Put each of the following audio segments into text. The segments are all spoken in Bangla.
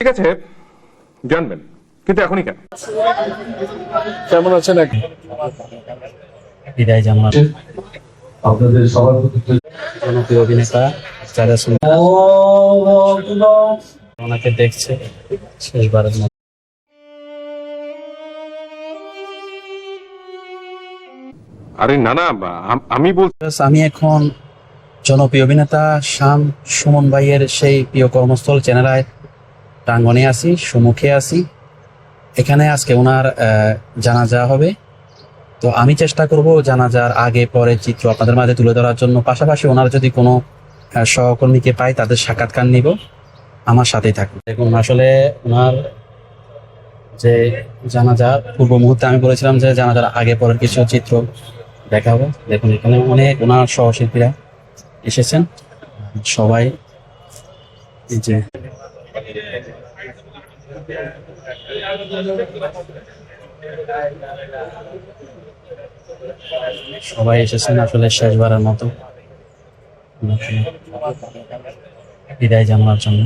ঠিক আছে, জানবেন, কিন্তু এখনই কেন? কেমন আছেন? বিদায় জানালাম আপনাদের সবার প্রতি জনপ্রিয় অভিনেতা ওনাকে দেখছে শেষবারের মতো। আরে না না, আমি বলছি আমি এখন জনপ্রিয় অভিনেতা শাম সুমন ভাইয়ের সেই প্রিয় কর্মস্থল চ্যানেল আই প্রাঙ্গণে আছি, সম্মুখে আছি। এখানে আজকে ওনার জানাজা হবে, তো আমি চেষ্টা করব জানাজার আগে পরে চিত্র আপনাদের মাঝে তুলে ধরার জন্য। পাশাপাশি ওনার যদি কোনো সহকর্মীকে পাই তাদের সাক্ষাৎকার নিব, আমার সাথেই থাকবে। দেখুন, আসলে ওনার যে জানাজার পূর্ব মুহূর্তে আমি বলেছিলাম যে জানাজার আগে পরের কিছু চিত্র দেখাবো। দেখুন, এখানে অনেক ওনার সহশিল্পীরা এসেছেন, সবাই এই যে সবাই এসেছেন আসলে শেষবারের মতো বিদায় জানানোর জন্য।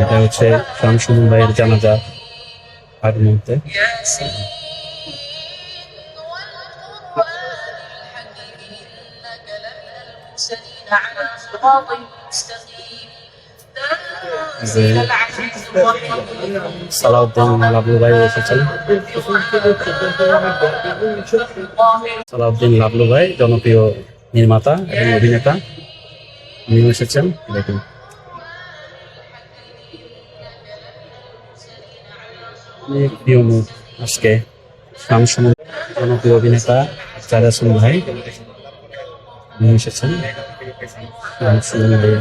এটা হচ্ছে শামসুল ভাইয়ের জানাজা আগ মুহূর্তে। সালাউদ্দিন লাবলু ভাই এসেছেন। সালাউদ্দিন লাবলু ভাই জনপ্রিয় নির্মাতা এবং অভিনেতা, উনি এসেছেন। দেখুন, প্রিয় মুখ আজকে শামসুল, জনপ্রিয় অভিনেতা চারাসুল ভাই উনি এসেছেন। শামসুল ভাই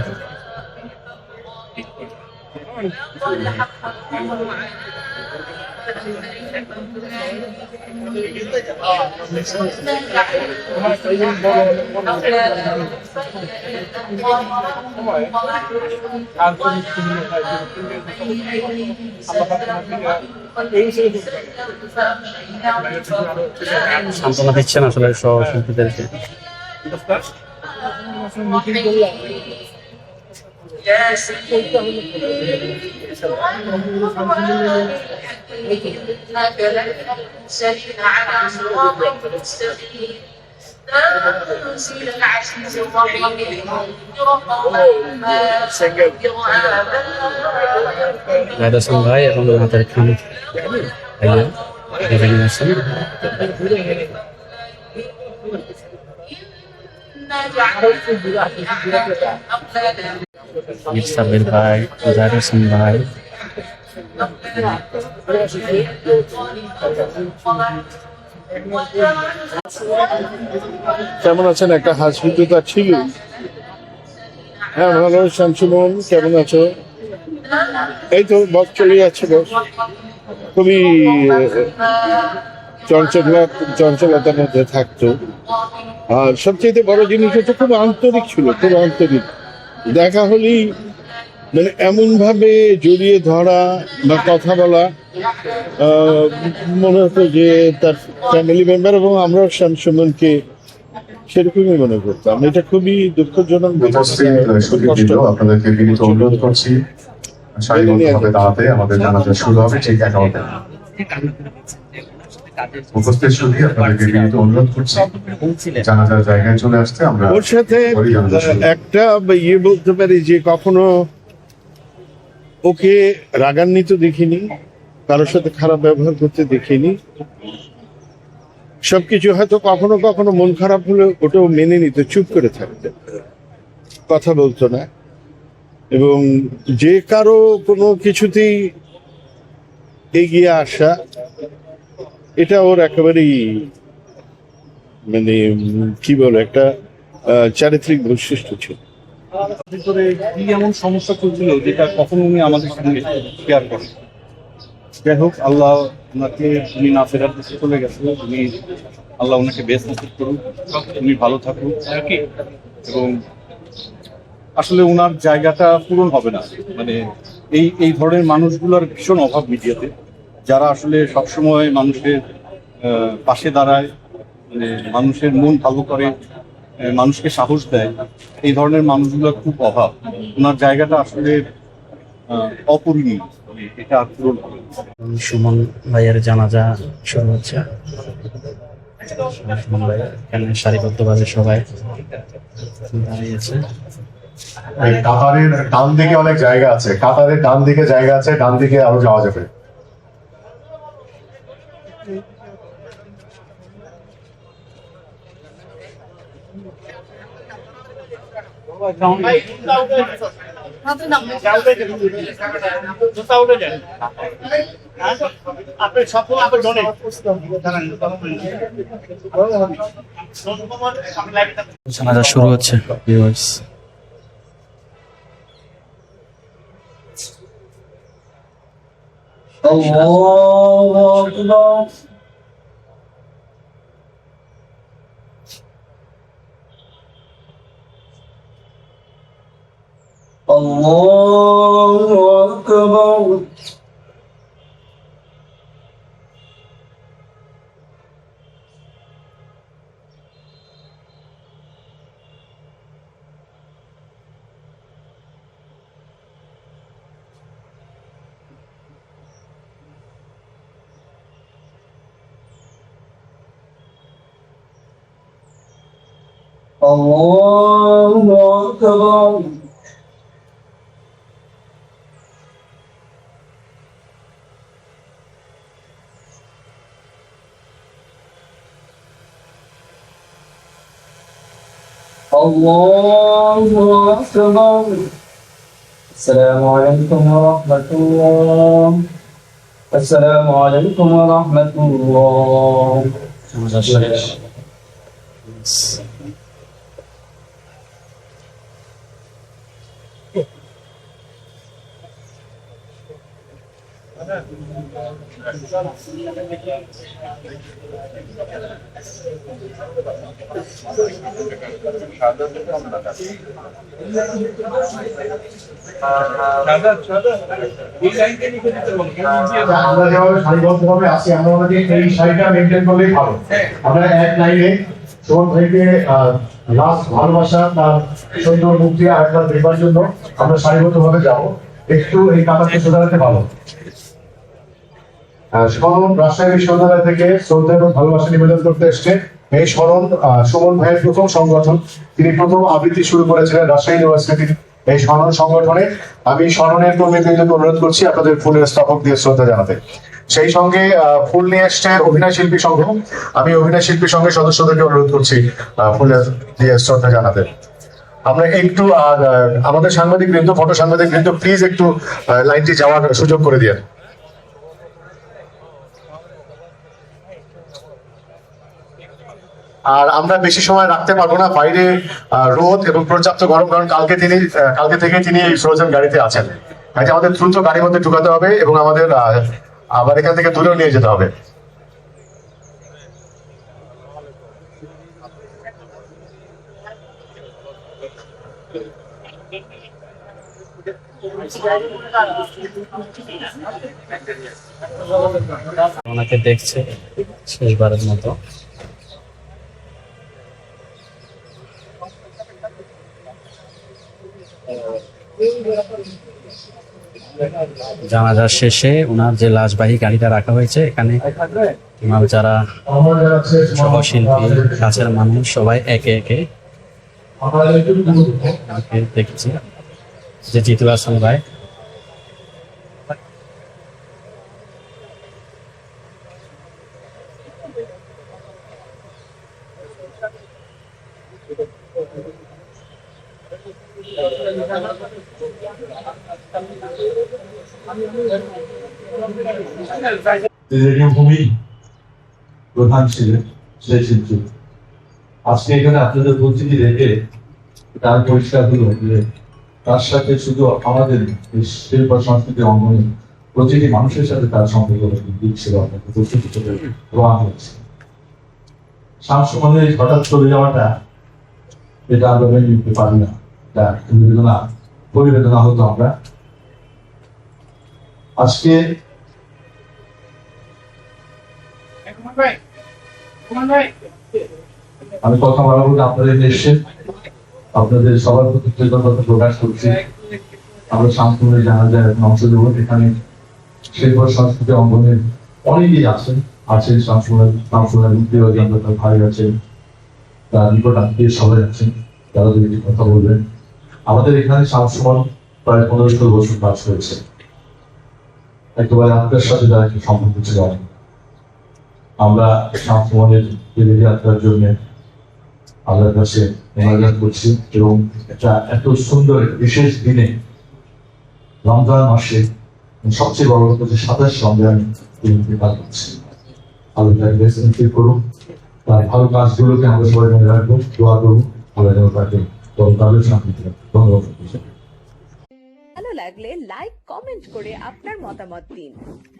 সান্ত্বনা দিচ্ছেন আসলে সহশিল্পীদেরকে। রায়দাসন ভাই এবং হাতের খান সাবির ভাই, রায়দাসন ভাই, কেমন আছেন? একটা হাসি তো তার ছিল। হ্যাঁ, ভালো। শামসুমন, কেমন আছো? এই তো বস চলে যাচ্ছে। বস খুবই চঞ্চলতার মধ্যে থাকতো, আর সবচেয়ে বড় জিনিস হচ্ছে খুব আন্তরিক ছিল, খুব আন্তরিক। দেখা হলেই মানে এমন ভাবে জড়িয়ে ধরা বা কথা বলা, মনে হতো যে তার ফ্যামিলি মেম্বার, এবং আমরাও শামসুমনকে সেরকমই মনে করতাম। এটা খুবই দুঃখজনক। আপনাদেরকে বিনীত অনুরোধ করছি সারিবদ্ধভাবে দাঁড়াতে। আমাদের জানাজা শুরু হবে ঠিক 11টা। উপস্থিত শুধু আপনাদেরকে বিনীত অনুরোধ করছি জানাজার জায়গায় চলে আসতে। আমরা ওর সাথে একটা ইয়ে বলতে পারি যে কখনো ওকে রাগান্বিত দেখিনি, কারোর সাথে খারাপ ব্যবহার করতে দেখিনি। সবকিছু হয়তো কখনো কখনো মন খারাপ হলে ওটাও মেনে নিত, চুপ করে থাকতে, কথা বলতো না। এবং যে কারো কোনো কিছুতেই এগিয়ে আসা, এটা ওর একেবারেই মানে কি বলে একটা চারিত্রিক বৈশিষ্ট্য ছিল। ভিতরে কি এমন সমস্যা চলছিল যেটা কখনো উনি আমাদের সঙ্গে শেয়ার করেন? যাই হোক, আল্লাহ ওনাকে, উনি না ফেরার দেশে চলে গেছে, উনি আল্লাহ ওনাকে বেশ নসিব করুক, উনি ভালো থাকুক। এবং আসলে ওনার জায়গাটা পূরণ হবে না, মানে এই ধরনের মানুষগুলোর ভীষণ অভাব মিডিয়াতে, যারা আসলে সবসময় মানুষের পাশে দাঁড়ায়, মানে মানুষের মন ভালো করে, মানুষকে সাহস দেয়, এই ধরনের মানুষগুলো খুব অভাব। ওনার জায়গাটা আসলে অপূরণীয়, এটা আর পূরণ হবে না। সুমন ভাইয়ের জানাজা শুরু হচ্ছে। সুমন ভাই এখানে সারিবদ্ধভাবে সবাই দাঁড়িয়েছে। এই কাতারের ডান দিকে অনেক জায়গা আছে, কাতারের ডান দিকে জায়গা আছে, ডান দিকে আরো যাওয়া যাবে। জানাজা শুরু হচ্ছে viewers। الله أكبر الله أكبر الله أكبر الله أكبر السلام عليكم ورحمة الله السلام عليكم ورحمة الله জানাজা শেষ। আমরা যেভাবে সারিবদ্ধভাবে আছি, আমরা আমাদের এই সারিটা মেনটেন করলেই ভালো। আমরা এক লাইনে সুমন ভাইকে লাস্ট ভালোবাসা তার সুন্দর মুক্তি আর একবার দেখবার জন্য আমরা সারিবদ্ধভাবে যাব। একটু এই কাতারকে সোজাতে ভালো। স্মরণ রাজশাহী বিশ্ববিদ্যালয় থেকে শ্রদ্ধা এবং ভালোবাসা নিবেদন করতে এসছে। এই স্মরণ সুমন ভাইয়ের প্রথম সংগঠন, তিনি প্রথম আবৃত্তি শুরু করেছিলেন রাজশাহী ইউনিভার্সিটির এই স্মরণ সংগঠনে। আমি স্মরণের কর্মীদের অনুরোধ করছি আপনাদের ফুলের স্তবক দিয়ে শ্রদ্ধা জানাতে। সেই সঙ্গে ফুল নিয়ে এসছে অভিনয় শিল্পী সংঘ। আমি অভিনয় শিল্পী সংঘের সদস্যদেরকে অনুরোধ করছি ফুলের দিয়ে শ্রদ্ধা জানাতে। আমরা একটু আমাদের সাংবাদিক বৃন্দ, ফটো সাংবাদিক বৃন্দ, প্লিজ একটু লাইনটি যাওয়ার সুযোগ করে দিয়ে। আর আমরা বেশি সময় রাখতে পারবো না, বাইরে রোদ এবং পর্যাপ্ত গরম, কারণ কালকে থেকে তিনি এই ফ্রোজেন গাড়িতে আছেন। কাজে আমাদের দ্রুত গাড়ির মধ্যে ঢুকাতে হবে এবং আমাদের আবার এখান থেকে তুলেও নিয়ে যেতে হবে। ওনাকে দেখছে শেষবারের মতো। জানাজার শেষে ওনার যে লাশবাহী গাড়িটা রাখা হয়েছে, এখানে ওনার যারা সহশিল্পী, কাছের মানুষ সবাই একে একে দেখছি। যে জিতু হাসান ভাই, ভূমি প্রধান ছিলেন সেই শিল্পী। আজকে এখানে আপনাদের উপস্থিতি রেখে তার পরিষ্কার হলো যে তার সাথে শুধু আমাদের শিল্প সংস্কৃতি অঙ্গনে প্রতিটি মানুষের সাথে তার সম্পর্ক দিক ছিল আপনাকে উপস্থিতি প্রমাণ হয়েছে। শামসুমানের হঠাৎ চলে যাওয়াটা এটা আমরা মেনে নিতে পারি না, পরিবেদনা হতো আমরা। আজকে আমি কথা বলা বলতে আপনাদের দেশে আপনাদের সবার প্রতি কৃতজ্ঞতা প্রকাশ করছি। আমরা শান্তমূলে জানা যায় অংশ দেব। এখানে শিল্প সংস্কৃতি অঙ্গনের অনেকেই আছেন শামসুনার ভাই আছেন, তার নিকট আত্মীয় সবাই আছেন, তারা দুটি কথা বলবেন। আমাদের এখানে শামসুমান প্রায় 15 বছর কাজ হয়েছে। একেবারে আত্মার সাথে তার একটি সম্পর্ক ছিল। আমরা শামসুমানের আত্মার জন্য আল্লাহর কাছে মোনাজাত করছি এবং এটা এত সুন্দর বিশেষ দিনে রমজান মাসে সবচেয়ে বড় কথা যে 27 রমজান ইন্তেকাল করছি। আল্লাহ তাকে বেঁচে করুন, তার ভালো কাজগুলোকে আমরা সবাই মনে রাখবো, দোয়া করবো, আল্লাহ যেন তাকে তাদের শান্তি দেন। ধন্যবাদ। ভালো লাগলে লাইক কমেন্ট করে আপনার মতামত দিন।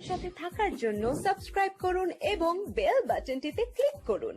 সাথে থাকার জন্য সাবস্ক্রাইব করুন এবং বেল বাটনটিতে ক্লিক করুন।